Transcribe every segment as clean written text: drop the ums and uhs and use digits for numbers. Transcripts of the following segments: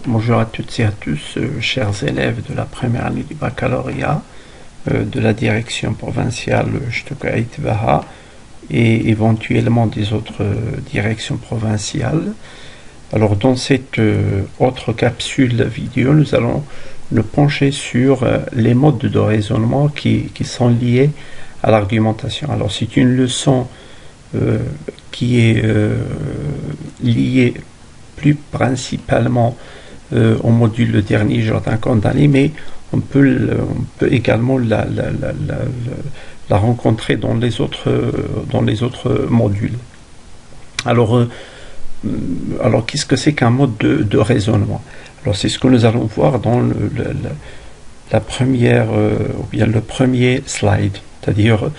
Bonjour à toutes et à tous, chers élèves de la première année du baccalauréat de la direction provinciale Stuttgart et éventuellement des autres directions provinciales. Alors dans cette autre capsule vidéo, nous allons nous pencher sur les modes de raisonnement qui sont liés à l'argumentation. Alors c'est une leçon qui est liée plus principalement au module le dernier jour d'un cours d'année, mais on peut également la rencontrer dans les autres modules. Alors qu'est-ce que c'est qu'un mode de raisonnement? Alors c'est ce que nous allons voir dans la première ou bien le premier slide, c'est-à-dire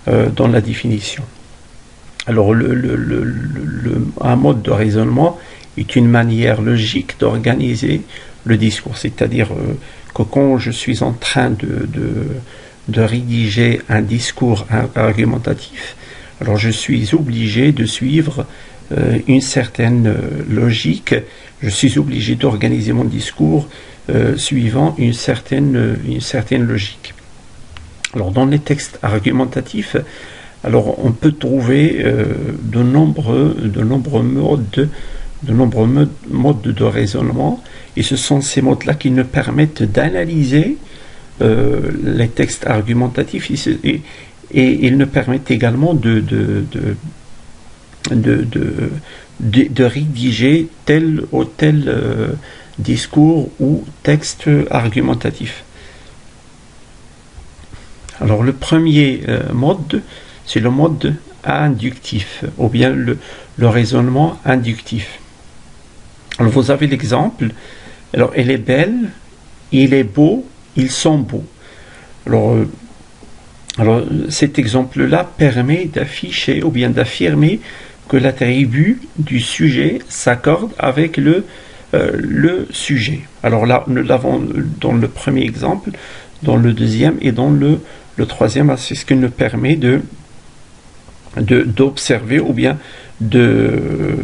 dans la définition. Alors un mode de raisonnement est une manière logique d'organiser le discours, c'est-à-dire que quand je suis en train de rédiger un discours argumentatif, alors je suis obligé de suivre une certaine logique, je suis obligé d'organiser mon discours suivant une certaine logique. Alors dans les textes argumentatifs, alors on peut trouver de nombreux modes de raisonnement, et ce sont ces modes-là qui nous permettent d'analyser les textes argumentatifs et ils nous permettent également de rédiger tel ou tel discours ou texte argumentatif. Alors le premier mode, c'est le mode inductif, ou bien le raisonnement inductif. Alors vous avez l'exemple, alors elle est belle, il est beau, ils sont beaux. Alors cet exemple-là permet d'afficher ou bien d'affirmer que l'attribut du sujet s'accorde avec le sujet. Alors là, nous l'avons dans le premier exemple, dans le deuxième et dans le troisième, c'est ce qui nous permet d'observer ou bien de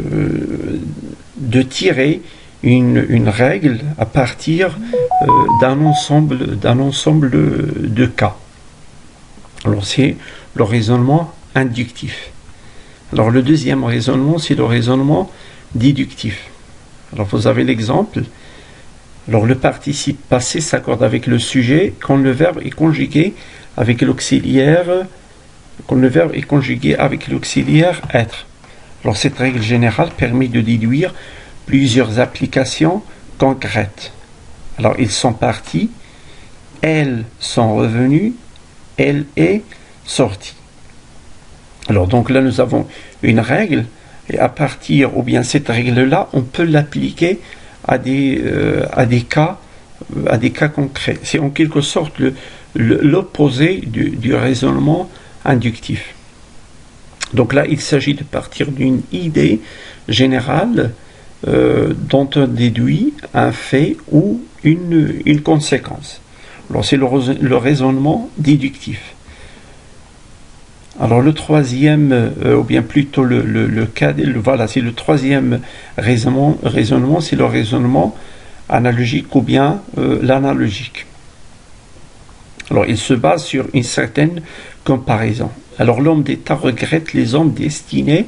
tirer une règle à partir d'un ensemble de cas. Alors c'est le raisonnement inductif. Alors le deuxième raisonnement, c'est le raisonnement déductif. Alors vous avez l'exemple. Alors le participe passé s'accorde avec le sujet quand le verbe est conjugué avec l'auxiliaire être. Alors cette règle générale permet de déduire plusieurs applications concrètes. Alors ils sont partis, elles sont revenues, elle est sortie. Alors donc là nous avons une règle, et à partir, ou bien cette règle-là, on peut l'appliquer à des cas concrets. C'est en quelque sorte l'opposé du raisonnement inductif. Donc là, il s'agit de partir d'une idée générale dont on déduit un fait ou une conséquence. Alors c'est le raisonnement déductif. Alors le troisième, ou bien plutôt le cas, voilà, c'est le troisième raisonnement, c'est le raisonnement analogique ou bien l'analogique. Alors il se base sur une certaine comparaison. Alors l'homme d'État regrette les hommes destinés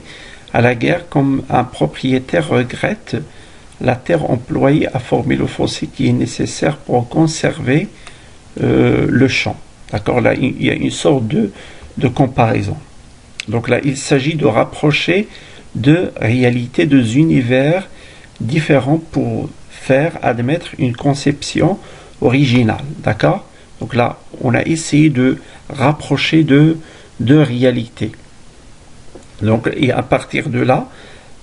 à la guerre comme un propriétaire regrette la terre employée à former le fossé qui est nécessaire pour conserver le champ. D'accord, là il y a une sorte de comparaison. Donc là il s'agit de rapprocher deux réalités, deux univers différents pour faire admettre une conception originale. D'accord? Donc là, on a essayé de rapprocher deux réalités. Donc, et à partir de là,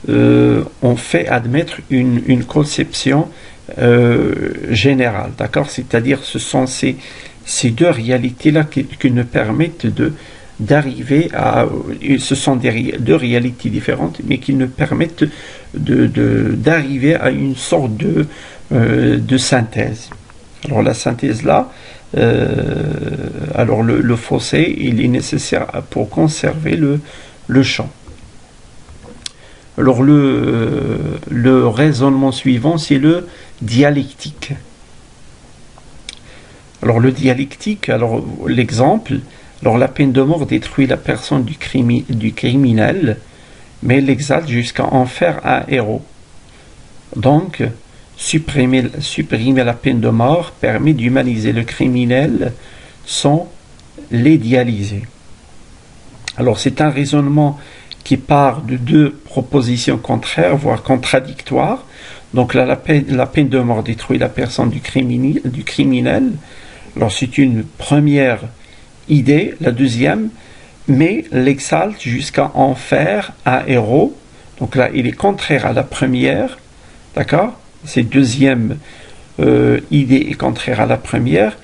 on fait admettre une conception générale. D'accord? C'est-à-dire, ce sont ces deux réalités-là qui nous permettent d'arriver à... Ce sont deux réalités différentes, mais qui nous permettent d'arriver à une sorte de synthèse. Alors la synthèse-là, alors le fossé, il est nécessaire pour conserver le champ. Alors le raisonnement suivant, c'est le dialectique. Alors le dialectique, alors l'exemple, alors la peine de mort détruit la personne du criminel, mais l'exalte jusqu'à en faire un héros. Donc, supprimer la peine de mort permet d'humaniser le criminel sans l'idéaliser. Alors c'est un raisonnement qui part de deux propositions contraires, voire contradictoires. Donc là, la peine de mort détruit la personne du criminel. Alors c'est une première idée. La deuxième, mais l'exalte jusqu'à en faire un héros. Donc là, il est contraire à la première. D'accord? Cette deuxième idée est contraire à la première.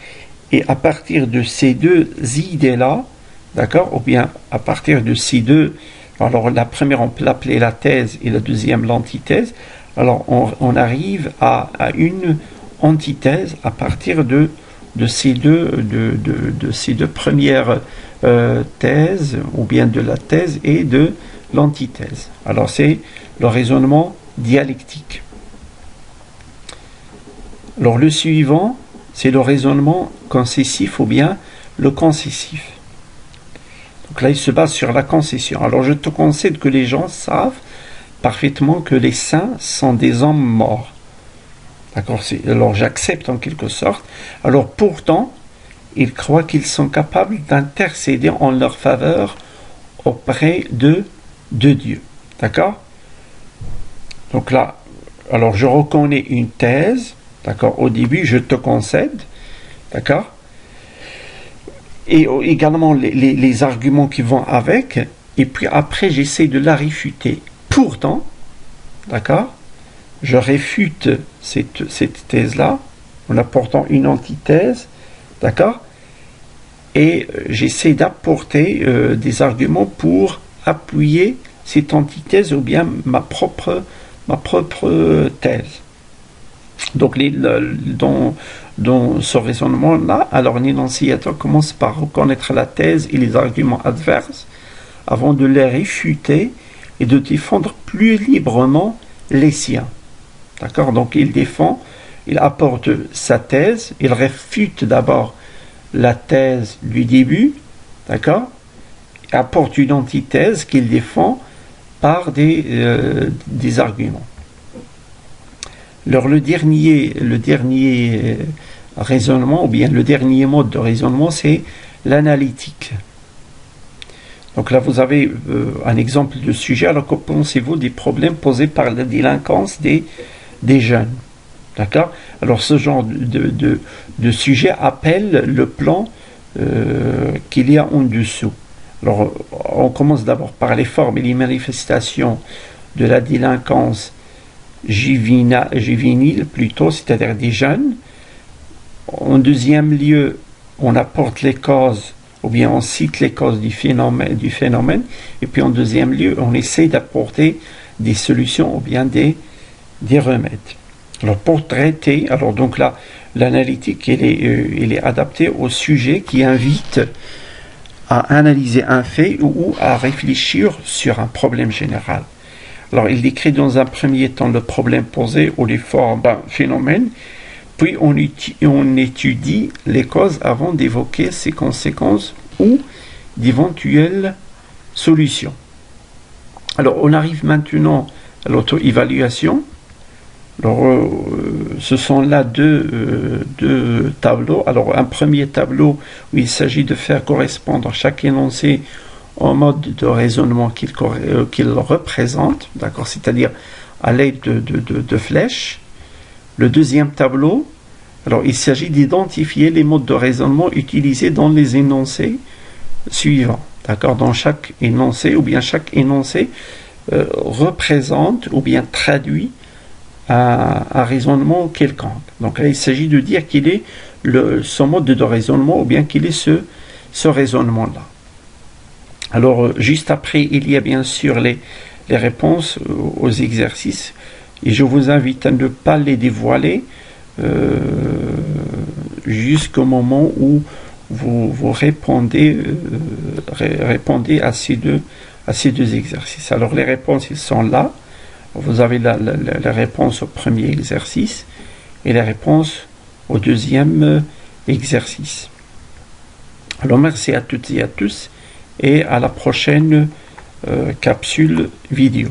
Et à partir de ces deux idées-là, d'accord? Ou bien à partir de ces deux, alors la première on peut l'appeler la thèse et la deuxième l'antithèse. Alors on arrive à une antithèse à partir de ces deux premières thèses, ou bien de la thèse et de l'antithèse. Alors c'est le raisonnement dialectique. Alors le suivant, c'est le raisonnement concessif ou bien le concessif. Donc là, il se base sur la concession. Alors je te concède que les gens savent parfaitement que les saints sont des hommes morts. D'accord? Alors j'accepte en quelque sorte. Alors pourtant, ils croient qu'ils sont capables d'intercéder en leur faveur auprès de Dieu. D'accord? Donc là, alors je reconnais une thèse. D'accord? Au début, je te concède. D'accord? Et également les arguments qui vont avec. Et puis après, j'essaie de la réfuter. Pourtant, d'accord? Je réfute cette thèse-là en apportant une antithèse. D'accord? Et j'essaie d'apporter des arguments pour appuyer cette antithèse ou bien ma propre thèse. Donc, dans ce raisonnement-là, alors l'énonciateur commence par reconnaître la thèse et les arguments adverses avant de les réfuter et de défendre plus librement les siens. D'accord? Donc, il apporte sa thèse, il réfute d'abord la thèse du début, d'accord? Il apporte une antithèse qu'il défend par des arguments. Alors le dernier raisonnement, ou bien le dernier mode de raisonnement, c'est l'analytique. Donc là, vous avez un exemple de sujet. Alors que pensez-vous des problèmes posés par la délinquance des jeunes? D'accord? Alors ce genre de sujet appelle le plan qu'il y a en dessous. Alors on commence d'abord par les formes et les manifestations de la délinquance juvénile plutôt, c'est-à-dire des jeunes. En deuxième lieu, on apporte les causes, ou bien on cite les causes du phénomène, et puis en deuxième lieu, on essaie d'apporter des solutions ou bien des remèdes. Alors pour traiter, alors donc là, l'analytique, elle est adaptée au sujet qui invite à analyser un fait ou à réfléchir sur un problème général. Alors, il décrit dans un premier temps le problème posé ou les formes d'un phénomène, puis on étudie les causes avant d'évoquer ses conséquences ou d'éventuelles solutions. Alors, on arrive maintenant à l'auto-évaluation. Alors, ce sont là deux tableaux. Alors, un premier tableau où il s'agit de faire correspondre chaque énoncé au mode de raisonnement qu'il représente, d'accord, c'est-à-dire à l'aide de flèches. Le deuxième tableau, alors il s'agit d'identifier les modes de raisonnement utilisés dans les énoncés suivants, d'accord, dans chaque énoncé, ou bien chaque énoncé représente ou bien traduit un raisonnement quelconque. Donc là, il s'agit de dire qu'il est son mode de raisonnement, ou bien qu'il est ce raisonnement-là. Alors, juste après, il y a bien sûr les réponses aux exercices, et je vous invite à ne pas les dévoiler jusqu'au moment où vous répondez à ces deux exercices. Alors, les réponses, ils sont là. Vous avez la réponse au premier exercice et la réponse au deuxième exercice. Alors merci à toutes et à tous et à la prochaine capsule vidéo.